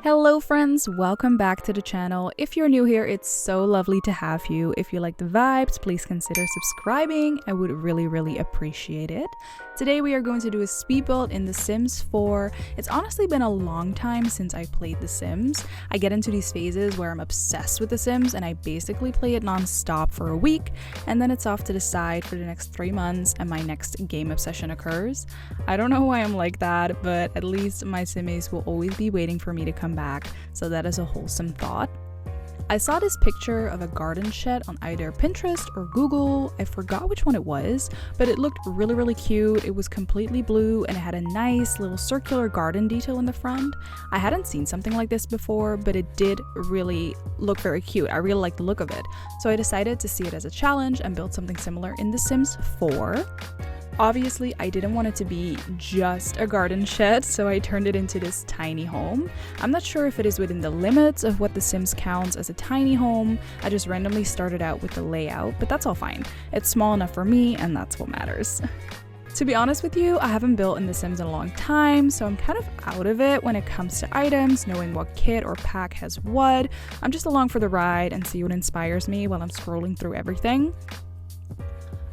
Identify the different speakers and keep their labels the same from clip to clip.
Speaker 1: Hello friends, welcome back to the channel. If you're new here, it's so lovely to have you. If you like the vibes, please consider subscribing. I would really appreciate it. Today we are going to do a speed build in The Sims 4. It's honestly been a long time since I played The Sims. I get into these phases where I'm obsessed with The Sims and I basically play it non-stop for a week, and then it's off to the side for the next 3 months and my next game obsession occurs. I don't know why I'm like that, but at least my Simmies will always be waiting for me to come back, so that is a wholesome thought. I saw this picture of a garden shed on either Pinterest or Google. I forgot which one it was, but it looked really cute. It was completely blue and it had a nice little circular garden detail in the front. I hadn't seen something like this before, but it did really look very cute. I really liked the look of it, so I decided to see it as a challenge and build something similar in The Sims 4. Obviously, I didn't want it to be just a garden shed, so I turned it into this tiny home. I'm not sure if it is within the limits of what The Sims counts as a tiny home. I just randomly started out with the layout, but that's all fine. It's small enough for me, and that's what matters. To be honest with you, I haven't built in The Sims in a long time, so I'm kind of out of it when it comes to items, knowing what kit or pack has what. I'm just along for the ride and see what inspires me while I'm scrolling through everything.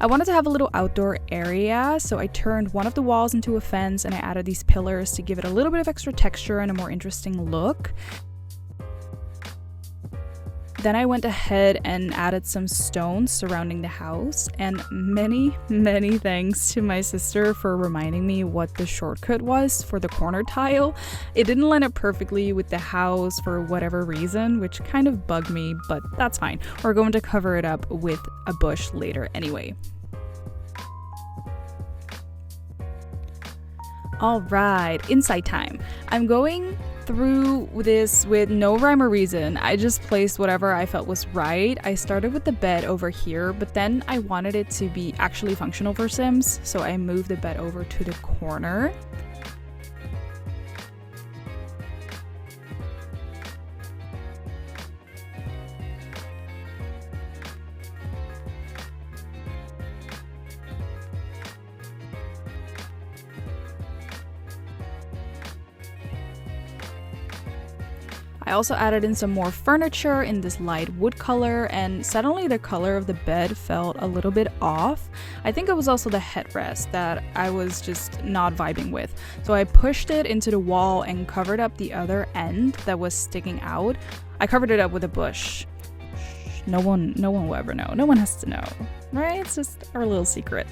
Speaker 1: I wanted to have a little outdoor area, so I turned one of the walls into a fence and I added these pillars to give it a little bit of extra texture and a more interesting look. Then I went ahead and added some stones surrounding the house, and many thanks to my sister for reminding me what the shortcut was for the corner tile. It didn't line up perfectly with the house for whatever reason, which kind of bugged me, but that's fine. We're going to cover it up with a bush later anyway. Alright, inside time. I'm going through this with no rhyme or reason. I just placed whatever I felt was right. I started with the bed over here, but then I wanted it to be actually functional for Sims, so I moved the bed over to the corner. I also added in some more furniture in this light wood color, and suddenly the color of the bed felt a little bit off. I think it was also the headrest that I was just not vibing with. So I pushed it into the wall and covered up the other end that was sticking out. I covered it up with a bush. No one will ever know. No one has to know, right? It's just our little secret.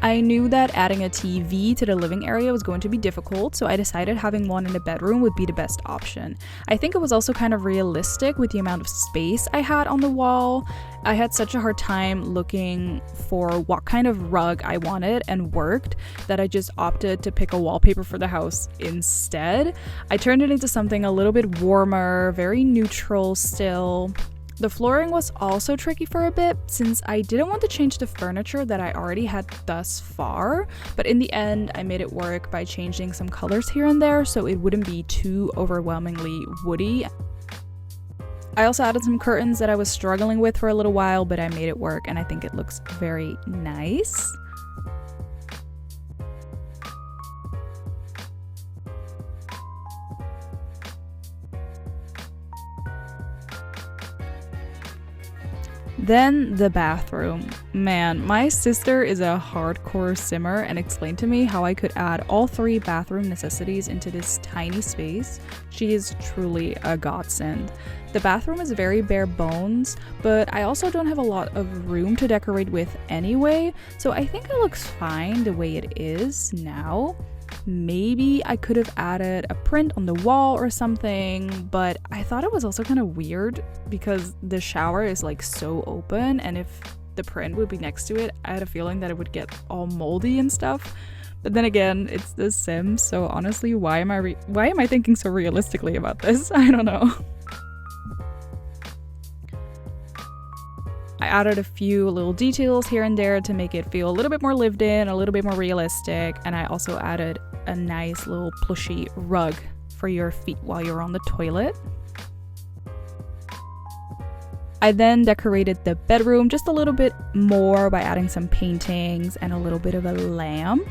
Speaker 1: I knew that adding a TV to the living area was going to be difficult, so I decided having one in the bedroom would be the best option. I think it was also kind of realistic with the amount of space I had on the wall. I had such a hard time looking for what kind of rug I wanted and worked that I just opted to pick a wallpaper for the house instead. I turned it into something a little bit warmer, very neutral still. The flooring was also tricky for a bit since I didn't want to change the furniture that I already had thus far, but in the end I made it work by changing some colors here and there so it wouldn't be too overwhelmingly woody. I also added some curtains that I was struggling with for a little while, but I made it work and I think it looks very nice. Then the bathroom. Man, my sister is a hardcore simmer and explained to me how I could add all 3 bathroom necessities into this tiny space. She is truly a godsend. The bathroom is very bare bones, but I also don't have a lot of room to decorate with anyway, so I think it looks fine the way it is now. Maybe I could have added a print on the wall or something, but I thought it was also kind of weird because the shower is like so open, and if the print would be next to it, I had a feeling that it would get all moldy and stuff. But then again, it's The Sims, so honestly, why am I thinking so realistically about this? I don't know. I added a few little details here and there to make it feel a little bit more lived in, a little bit more realistic, and I also added a nice little plushy rug for your feet while you're on the toilet. I then decorated the bedroom just a little bit more by adding some paintings and a little bit of a lamp.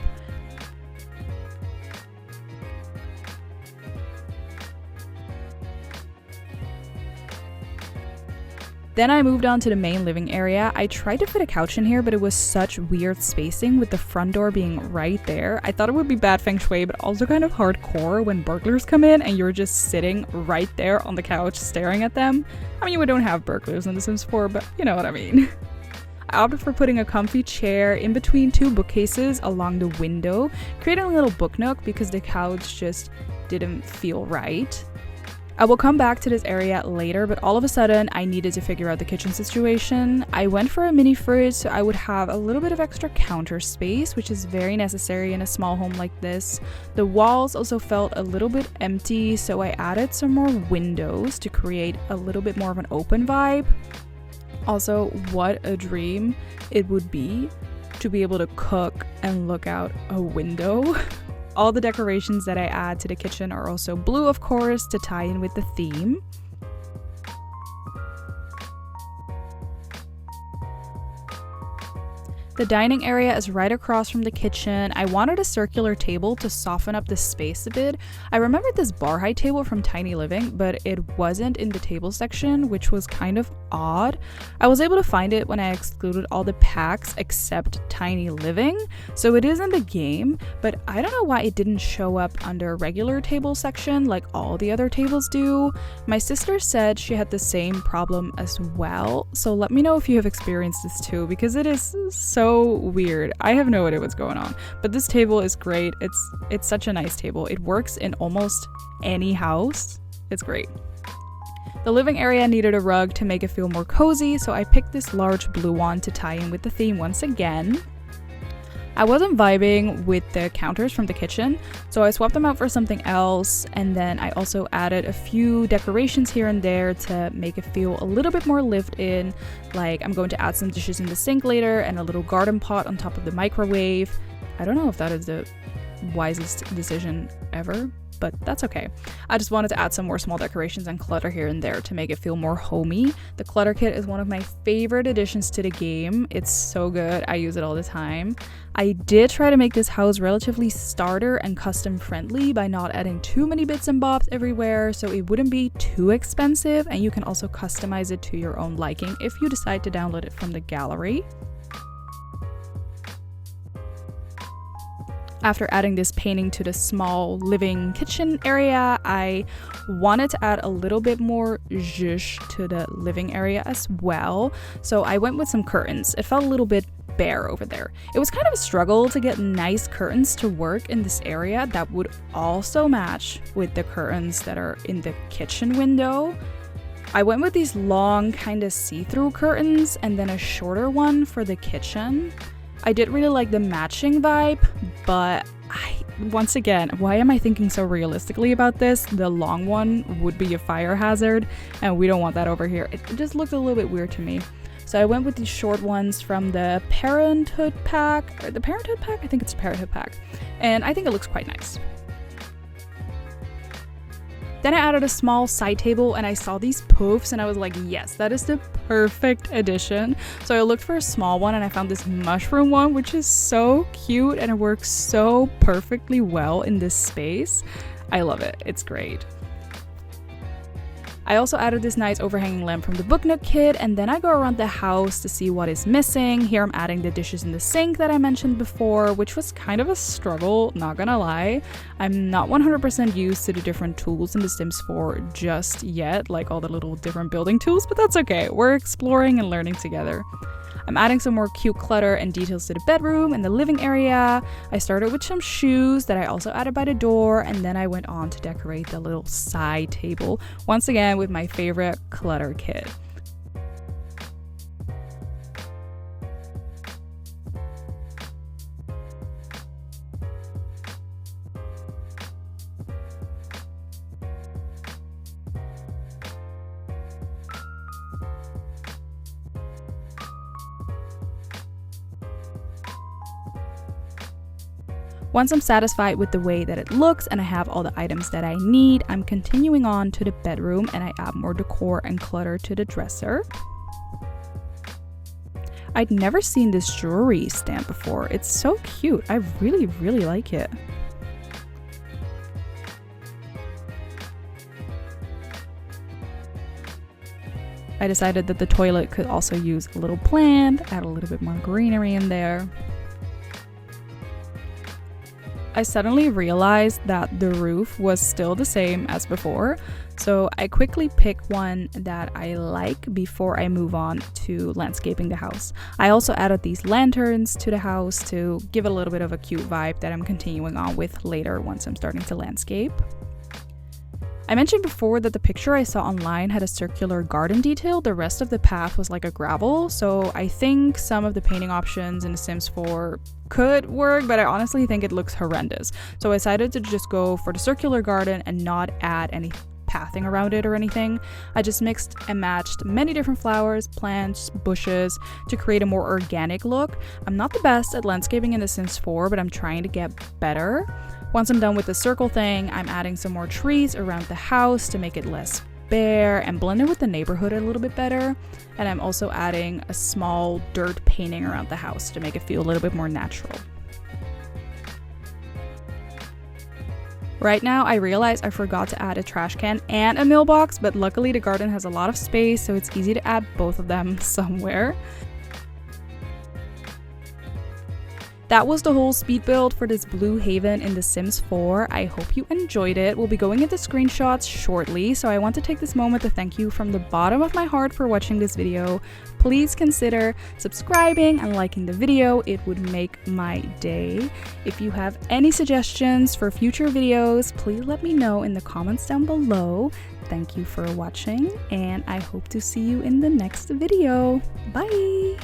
Speaker 1: Then I moved on to the main living area. I tried to fit a couch in here, but it was such weird spacing with the front door being right there. I thought it would be bad feng shui, but also kind of hardcore when burglars come in and you're just sitting right there on the couch staring at them. I mean, we don't have burglars in The Sims 4, but you know what I mean. I opted for putting a comfy chair in between two bookcases along the window, creating a little book nook because the couch just didn't feel right. I will come back to this area later, but all of a sudden I needed to figure out the kitchen situation. I went for a mini fridge so I would have a little bit of extra counter space, which is very necessary in a small home like this. The walls also felt a little bit empty, so I added some more windows to create a little bit more of an open vibe. Also, what a dream it would be to be able to cook and look out a window. All the decorations that I add to the kitchen are also blue, of course, to tie in with the theme. The dining area is right across from the kitchen. I wanted a circular table to soften up the space a bit. I remembered this bar height table from Tiny Living, but it wasn't in the table section, which was kind of odd. I was able to find it when I excluded all the packs except Tiny Living, so it is in the game, but I don't know why it didn't show up under regular table section like all the other tables do. My sister said she had the same problem as well, so let me know if you have experienced this too, because it is so weird. I have no idea what's going on, but this table is great. It's such a nice table. It works in almost any house. It's great. The living area needed a rug to make it feel more cozy, so I picked this large blue one to tie in with the theme once again. I wasn't vibing with the counters from the kitchen, so I swapped them out for something else, and then I also added a few decorations here and there to make it feel a little bit more lived in, like I'm going to add some dishes in the sink later and a little garden pot on top of the microwave. I don't know if that is the wisest decision ever, but that's okay. I just wanted to add some more small decorations and clutter here and there to make it feel more homey. The clutter kit is one of my favorite additions to the game. It's so good. I use it all the time. I did try to make this house relatively starter and custom friendly by not adding too many bits and bobs everywhere, so it wouldn't be too expensive, and you can also customize it to your own liking if you decide to download it from the gallery. After adding this painting to the small living kitchen area, I wanted to add a little bit more zhuzh to the living area as well. So I went with some curtains. It felt a little bit bare over there. It was kind of a struggle to get nice curtains to work in this area that would also match with the curtains that are in the kitchen window. I went with these long kind of see-through curtains and then a shorter one for the kitchen. I did really like the matching vibe, but once again, why am I thinking so realistically about this? The long one would be a fire hazard, and we don't want that over here. It just looked a little bit weird to me. So I went with these short ones from the Parenthood pack, or the Parenthood pack? I think it's the Parenthood pack, and I think it looks quite nice. Then I added a small side table and I saw these poofs and I was like, yes, that is the perfect addition. So I looked for a small one and I found this mushroom one, which is so cute and it works so perfectly well in this space. I love it. It's great. I also added this nice overhanging lamp from the Book Nook kit, and then I go around the house to see what is missing. Here I'm adding the dishes in the sink that I mentioned before, which was kind of a struggle, not gonna lie. I'm not 100% used to the different tools in The Sims 4 just yet, like all the little different building tools, but that's okay. We're exploring and learning together. I'm adding some more cute clutter and details to the bedroom and the living area. I started with some shoes that I also added by the door, and then I went on to decorate the little side table, once again with my favorite clutter kit. Once I'm satisfied with the way that it looks and I have all the items that I need, I'm continuing on to the bedroom and I add more decor and clutter to the dresser. I'd never seen this jewelry stand before. It's so cute. I really, really like it. I decided that the toilet could also use a little plant, add a little bit more greenery in there. I suddenly realized that the roof was still the same as before, so I quickly pick one that I like before I move on to landscaping the house. I also added these lanterns to the house to give a little bit of a cute vibe that I'm continuing on with later once I'm starting to landscape. I mentioned before that the picture I saw online had a circular garden detail. The rest of the path was like a gravel, so I think some of the painting options in The Sims 4 could work, but I honestly think it looks horrendous. So I decided to just go for the circular garden and not add any pathing around it or anything. I just mixed and matched many different flowers, plants, bushes to create a more organic look. I'm not the best at landscaping in The Sims 4, but I'm trying to get better. Once I'm done with the circle thing, I'm adding some more trees around the house to make it less bare and blend it with the neighborhood a little bit better. And I'm also adding a small dirt painting around the house to make it feel a little bit more natural. Right now, I realize I forgot to add a trash can and a mailbox, but luckily the garden has a lot of space, so it's easy to add both of them somewhere. That was the whole speed build for this blue haven in The Sims 4. I hope you enjoyed it. We'll be going into screenshots shortly, so I want to take this moment to thank you from the bottom of my heart for watching this video. Please consider subscribing and liking the video. It would make my day. If you have any suggestions for future videos, please let me know in the comments down below. Thank you for watching, and I hope to see you in the next video. Bye!